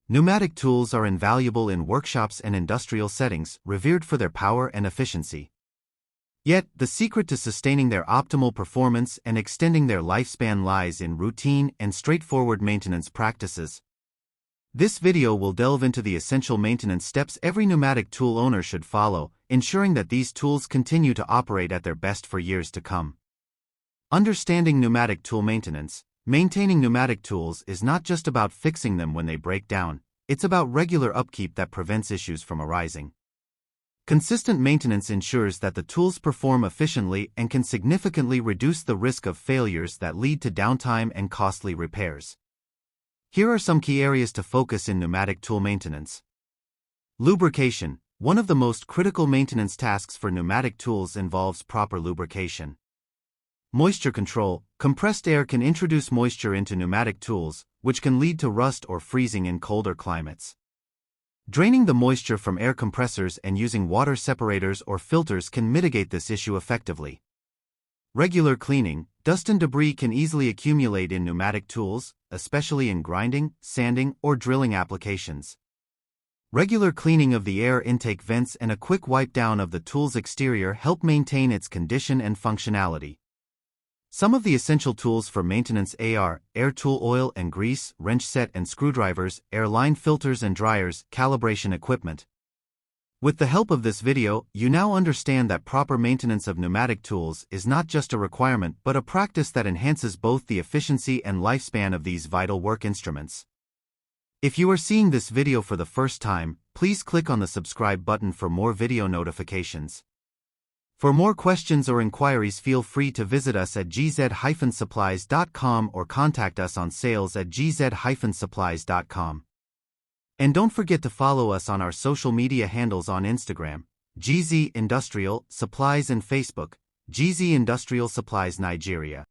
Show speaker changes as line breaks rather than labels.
Pneumatic tools are invaluable in workshops and industrial settings, revered for their power and efficiency. Yet, the secret to sustaining their optimal performance and extending their lifespan lies in routine and straightforward maintenance practices. This video will delve into the essential maintenance steps every pneumatic tool owner should follow, ensuring that these tools continue to operate at their best for years to come. Understanding pneumatic tool maintenance. Maintaining pneumatic tools is not just about fixing them when they break down, it's about regular upkeep that prevents issues from arising. Consistent maintenance ensures that the tools perform efficiently and can significantly reduce the risk of failures that lead to downtime and costly repairs. Here are some key areas to focus in pneumatic tool maintenance. Lubrication. One of the most critical maintenance tasks for pneumatic tools involves proper lubrication. Moisture control. Compressed air can introduce moisture into pneumatic tools, which can lead to rust or freezing in colder climates. Draining the moisture from air compressors and using water separators or filters can mitigate this issue effectively. Regular cleaning. Dust and debris can easily accumulate in pneumatic tools, especially in grinding, sanding, or drilling applications. Regular cleaning of the air intake vents and a quick wipe down of the tool's exterior help maintain its condition and functionality. Some of the essential tools for maintenance are air tool oil and grease, wrench set and screwdrivers, air line filters and dryers, calibration equipment. With the help of this video, you now understand that proper maintenance of pneumatic tools is not just a requirement but a practice that enhances both the efficiency and lifespan of these vital work instruments. If you are seeing this video for the first time, please click on the subscribe button for more video notifications. For more questions or inquiries, feel free to visit us at gz-supplies.com or contact us on sales@gz-supplies.com. And don't forget to follow us on our social media handles on Instagram, GZ Industrial Supplies, and Facebook, GZ Industrial Supplies Nigeria.